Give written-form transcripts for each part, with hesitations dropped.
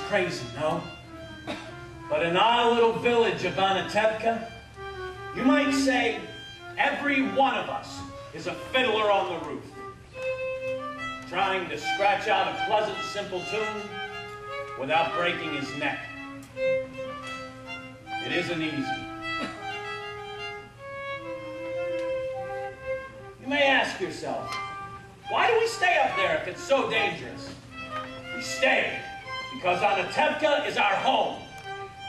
crazy, no? But in our little village of Anatevka, you might say every one of us is a fiddler on the roof, trying to scratch out a pleasant, simple tune without breaking his neck. It isn't easy. You may ask yourself, why do we stay up there if it's so dangerous? We stay because Anatevka is our home.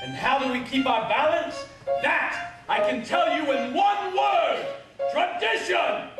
And how do we keep our balance? That I can tell you in one word: tradition!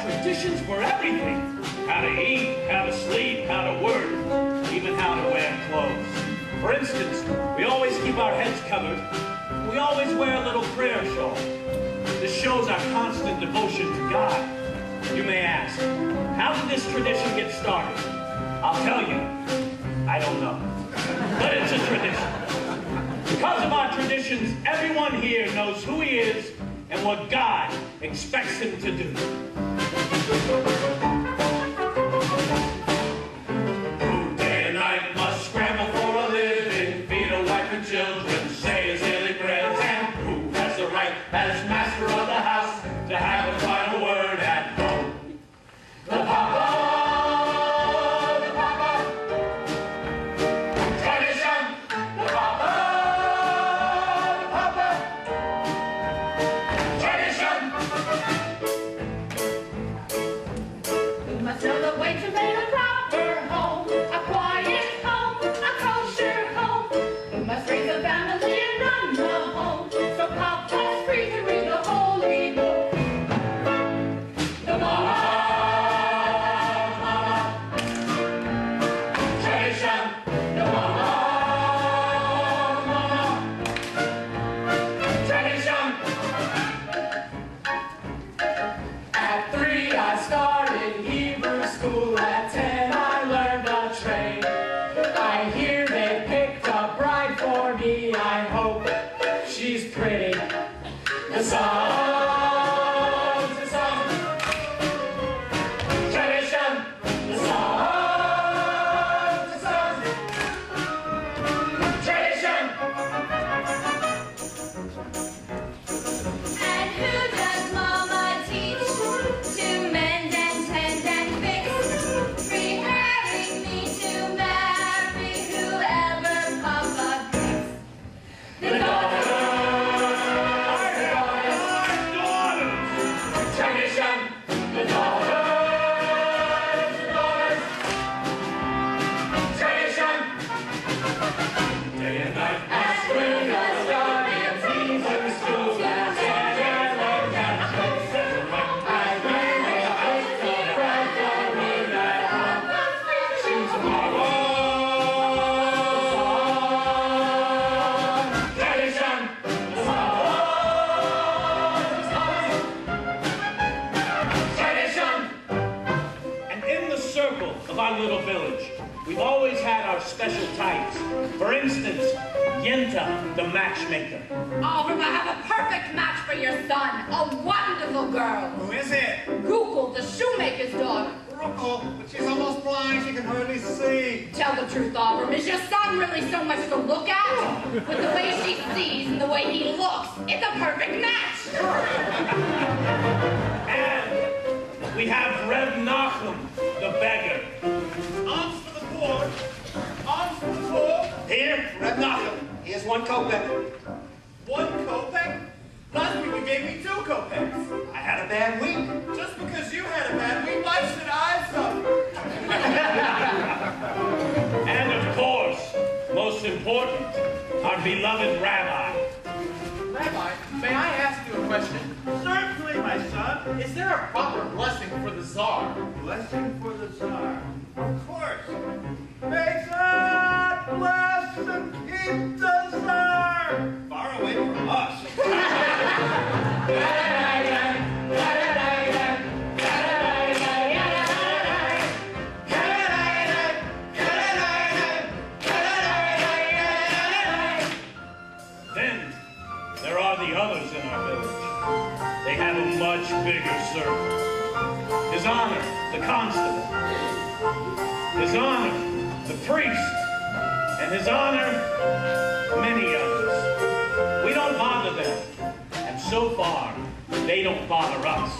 Traditions for everything. How to eat, how to sleep, how to work, even how to wear clothes. For instance, we always keep our heads covered. We always wear a little prayer shawl. This shows our constant devotion to God. You may ask, how did this tradition get started? I'll tell you, I don't know. But it's a tradition. Because of our traditions, everyone here knows who he is and what God expects him to do. Who day and night must scramble for a living, feed a wife and children, say his daily prayers, and who has the right as master of the house to have a final word at home? The Papa, the Papa, tradition, the Papa, the Papa, tradition. Must know the way to make a proper home, a quiet home, a kosher home. We must raise a family and run the home, so Papa's free to read the holy book. The Mama, tradition. The Mama, tradition. At 3 I started school, at 10 I learned a trade. I hear they picked a bride for me. I hope she's pretty. The songs, the songs, tradition. The songs, tradition. And who does Mama teach to mend and tend and fix, preparing me to marry whoever Papa picks? The daughters, tradition. The daughters, tradition. Day and night, as spring has started, teens in school, and of our little village, we've always had our special types. For instance, Yenta, the matchmaker. Oh, I have a perfect match for your son. A wonderful girl. Who is it? Rukul, the shoemaker's daughter. Rukul, but she's almost blind. She can hardly see. Tell the truth, Auburn. Is your son really so much to look at? With the way she sees and the way he looks, it's a perfect match. And we have Rev Nachum, the beggar. Alms for the poor. Alms for the poor. Here, Rev Nachum. Here's 1 kopeck. 1 kopeck? Last week you gave me 2 kopecks. I had a bad week. Just because you had a bad week, why should I suffer? And of course, most important, our beloved rabbi. Rabbi, may I ask you a question? Certainly, my son. is there a proper blessing for the Tsar? Blessing for the Tsar. Of course. May God bless and keep the Tsar. Far away from us. Then there are the others in our village. They have a much bigger circle. His Honor, the Constable. His Honor, the Priest. And His Honor, many others. We don't bother them. And so far, they don't bother us.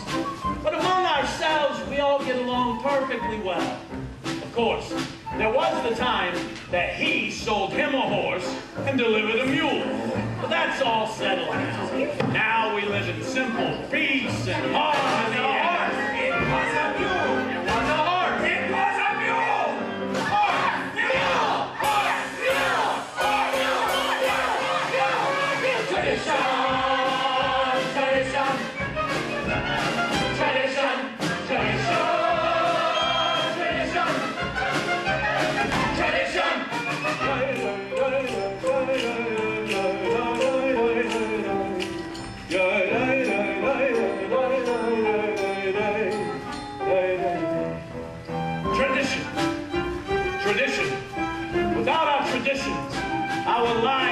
But among ourselves, we all get along perfectly well. Of course, there was the time that he sold him a horse and delivered a mule. But that's all settled now. Now we live in simple peace and harmony. It was a mule. It was a horse. It was a mule. Horse, mule, horse, mule, horse, mule, mule, mule. Tradition, tradition, tradition, tradition, Tradition. Without our traditions, our lives